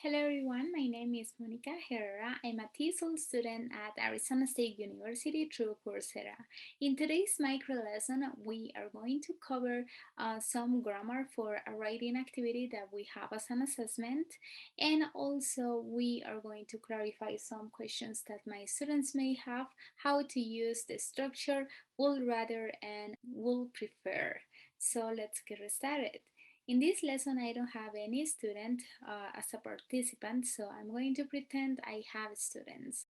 Hello everyone, my name is Monica Herrera. I'm a TESOL student at Arizona State University through Coursera. In today's micro lesson, we are going to cover some grammar for a writing activity that we have as an assessment, and also we are going to clarify some questions that my students may have, how to use the structure would rather and would prefer. So let's get started. In this lesson, I don't have any student as a participant, so I'm going to pretend I have students.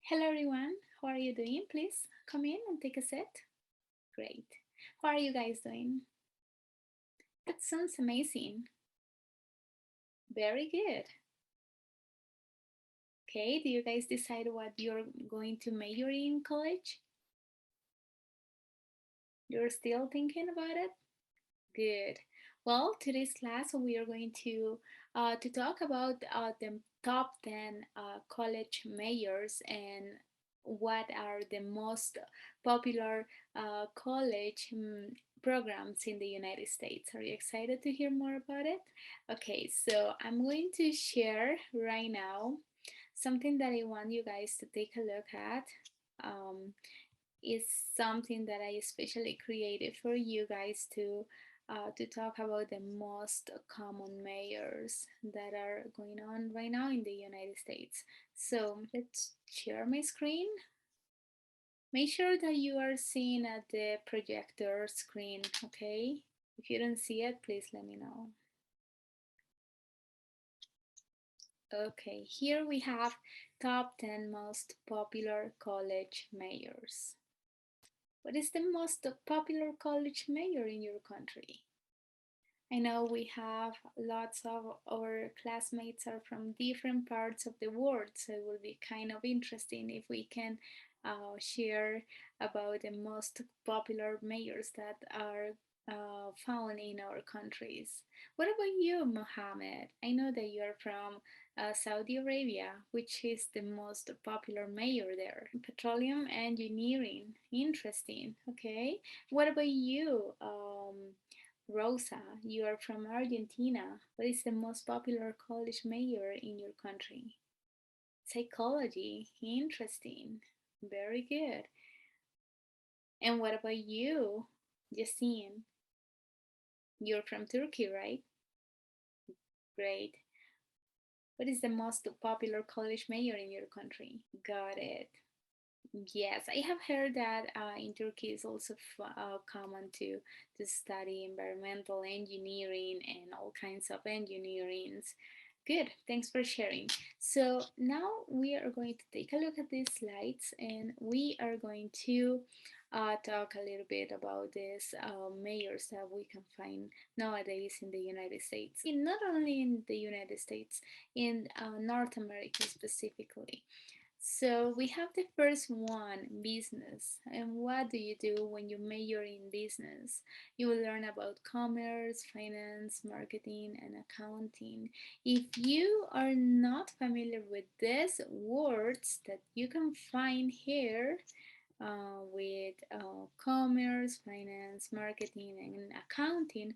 Hello everyone, how are you doing? Please come in and take a seat. Great. How are you guys doing? That sounds amazing. Very good. Okay, do you guys decide what you're going to major in college? You're still thinking about it? Good. Well, today's class we are going to talk about the top 10 college majors and what are the most popular college programs in the United States. Are you excited to hear more about it? Okay, so I'm going to share right now something that I want you guys to take a look at. Um, is something that I especially created for you guys to talk about the most common mayors that are going on right now in the United States. So let's share my screen. Make sure that you are seeing at the projector screen, okay? If you don't see it, please let me know. Okay, here we have top 10 most popular college mayors. What is the most popular college mayor in your country? I know we have lots of our classmates are from different parts of the world, so it will be kind of interesting if we can share about the most popular mayors that are found in our countries. What about you, Mohammed? I know that you are from Saudi Arabia, which is the most popular mayor there. Petroleum engineering, interesting. Okay, what about you? Rosa, you are from Argentina. What is the most popular college major in your country? Psychology. Interesting. Very good. And what about you, Yassine? You're from Turkey, right? Great. What is the most popular college major in your country? Got it. Yes, I have heard that in Turkey it's also common to study environmental engineering and all kinds of engineerings. Good, thanks for sharing. So now we are going to take a look at these slides and we are going to talk a little bit about these mayors that we can find nowadays in the United States. Not only in the United States, in North America specifically. So we have the first one, business. And what do you do when you major in business? You will learn about commerce, finance, marketing, and accounting. If you are not familiar with these words that you can find here, with commerce, finance, marketing, and accounting,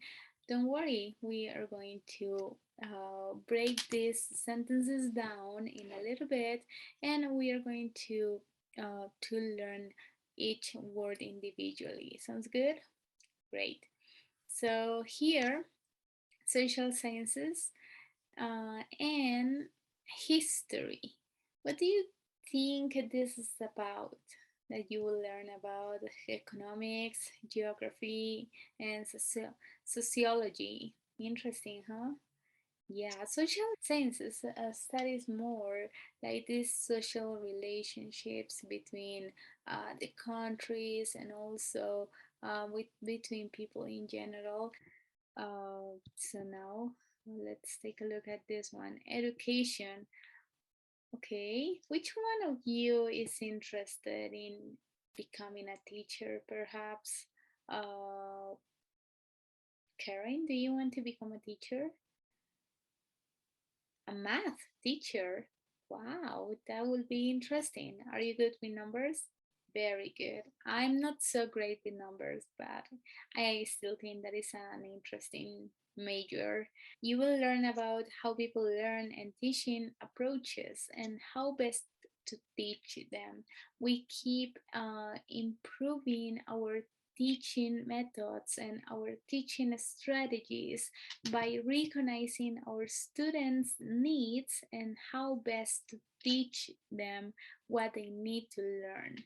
don't worry, we are going to break these sentences down in a little bit and we are going to learn each word individually. Sounds good? Great. So here, social sciences and history. What do you think this is about? That you will learn about economics, geography, and sociology. Interesting, huh? Yeah, social sciences studies more like these social relationships between the countries and also with between people in general. So now let's take a look at this one. Education. Okay, which one of you is interested in becoming a teacher, perhaps? Uh, Karen, do you want to become a teacher? A math teacher? Wow, that would be interesting. Are you good with numbers? Very good. I'm not so great with numbers, but I still think that is an interesting major. You will learn about how people learn and teaching approaches and how best to teach them. We keep improving our teaching methods and our teaching strategies by recognizing our students' needs and how best to teach them what they need to learn.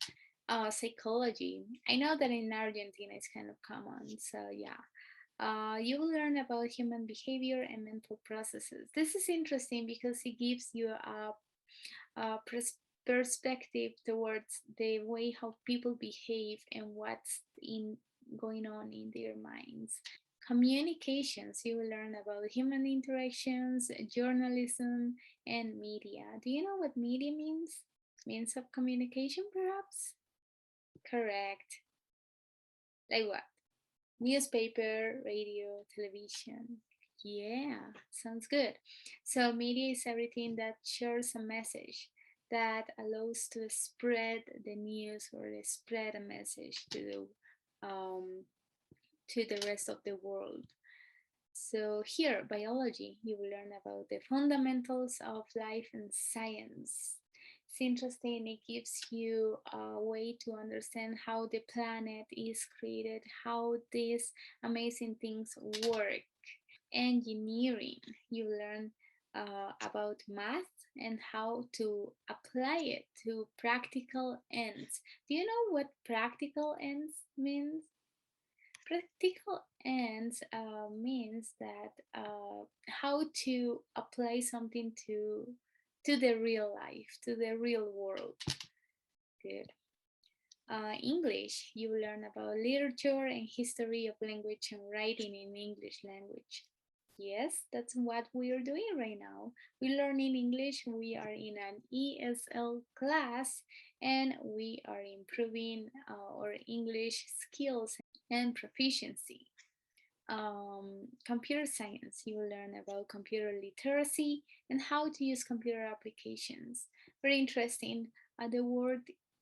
Psychology. I know that in Argentina it's kind of common, so yeah. You will learn about human behavior and mental processes. This is interesting because it gives you a perspective towards the way how people behave and what's in going on in their minds. Communications, you will learn about human interactions, journalism, and media. Do you know what media means? Means of communication, perhaps? Correct. Like what? Newspaper, radio, television. Yeah, sounds good. So, media is everything that shares a message that allows to spread the news or to spread a message to the rest of the world. So, here, biology, you will learn about the fundamentals of life and science. It's interesting, it gives you a way to understand how the planet is created, how these amazing things work. Engineering, you learn about math and how to apply it to practical ends. Do you know what practical ends means? Practical ends means that how to apply something to the real life, to the real world. Good. English, you learn about literature and history of language and writing in English language. Yes, that's what we are doing right now. We learn in English. We are in an ESL class and we are improving our English skills and proficiency. Computer science, you will learn about computer literacy and how to use computer applications. Very interesting. The world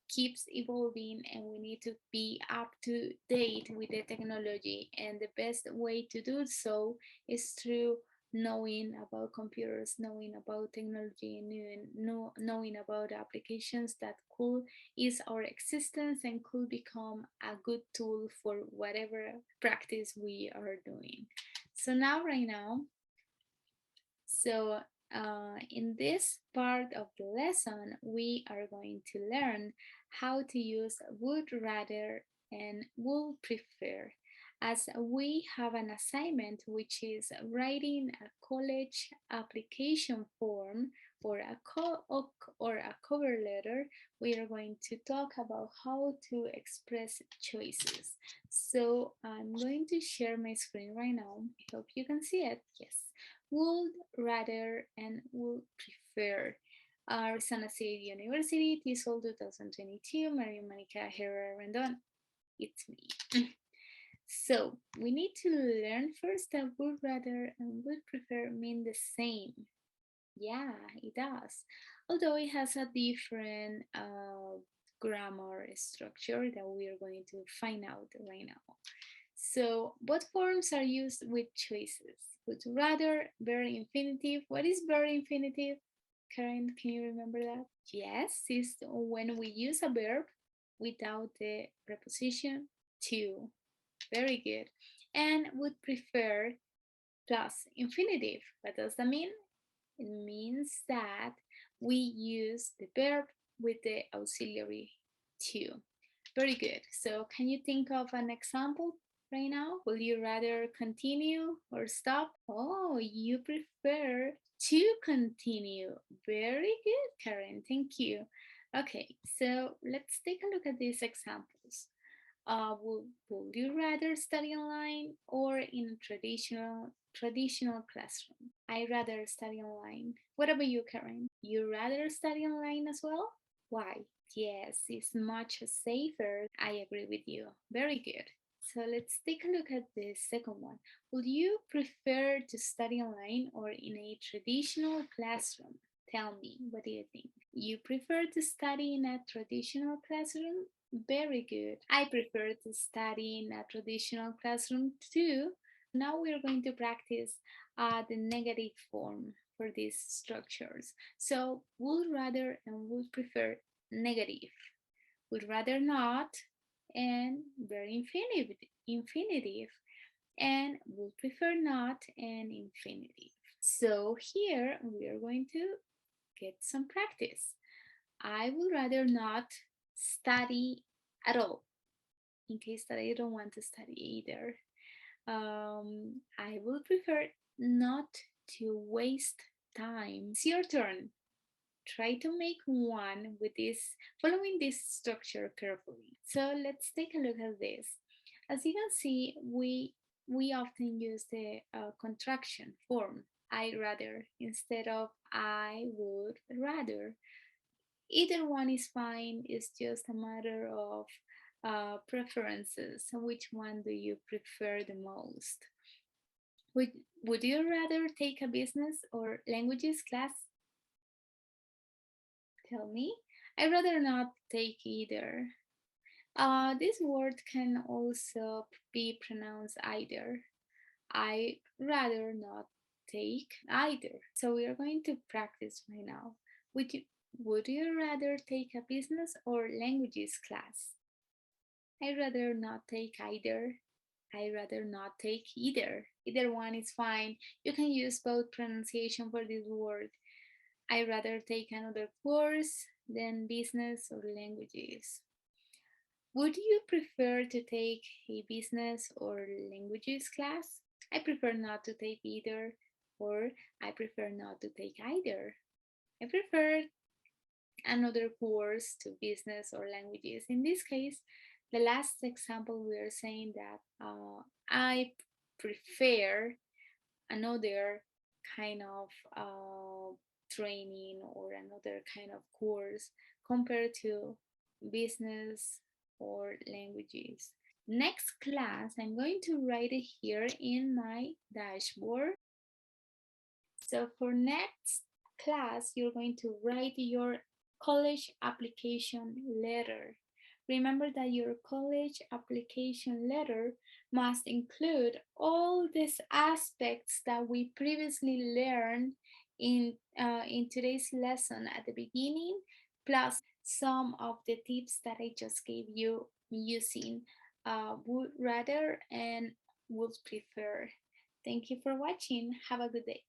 keeps evolving and we need to be up to date with the technology, and the best way to do so is through knowing about computers, knowing about technology, knowing about applications that could ease our existence and could become a good tool for whatever practice we are doing. So now, right now, so in this part of the lesson, we are going to learn how to use would rather and will prefer, as we have an assignment which is writing a college application form or or a cover letter. We are going to talk about how to express choices. So I'm going to share my screen right now. I hope you can see it. Yes. Would rather and would prefer. Arizona State University, TESOL 2022, Maria Monica Herrera Rendon. It's me. So we need to learn first that would rather and would prefer mean the same. Yeah, it does. Although it has a different grammar structure that we are going to find out right now. So both forms are used with choices. Would rather, verb infinitive. What is verb infinitive? Karen, can you remember that? Yes, it's when we use a verb without the preposition to. Very good. And would prefer plus infinitive. What does that mean? It means that we use the verb with the auxiliary to. Very good. So can you think of an example right now? Will you rather continue or stop? Oh, you prefer to continue. Very good, Karen. Thank you. Okay, so let's take a look at these examples. Would you rather study online or in a traditional classroom? I rather study online. What about you, Karen? You rather study online as well? Why? Yes, it's much safer. I agree with you. Very good. So let's take a look at the second one. Would you prefer to study online or in a traditional classroom? Tell me, what do you think? You prefer to study in a traditional classroom Very good. I prefer to study in a traditional classroom too. Now we are going to practice the negative form for these structures. So, would rather and would prefer negative, would rather not, and very infinitive, and would prefer not and infinitive. So, here we are going to get some practice. I would rather not study at all, in case that I don't want to study either. I would prefer not to waste time. It's your turn. Try to make one with this, following this structure carefully. So let's take a look at this. As you can see, we often use the contraction form I rather instead of I would rather. Either one is fine, it's just a matter of preferences. Which one do you prefer the most? Would, would you rather take a business or languages class? Tell me. I'd rather not take either. This word can also be pronounced either. I rather not take either. So we are going to practice right now. Would you would you rather take a business or languages class? I'd rather not take either. I'd rather not take either. Either one is fine. You can use both pronunciation for this word. I'd rather take another course than business or languages. Would you prefer to take a business or languages class? I prefer not to take either, or I prefer not to take either. I prefer another course to business or languages. In this case, the last example, we are saying that I prefer another kind of training or another kind of course compared to business or languages. Next class, I'm going to write it here in my dashboard. So for next class, you're going to write your college application letter. Remember that your college application letter must include all these aspects that we previously learned in today's lesson at the beginning, plus some of the tips that I just gave you using would rather and would prefer. Thank you for watching. Have a good day.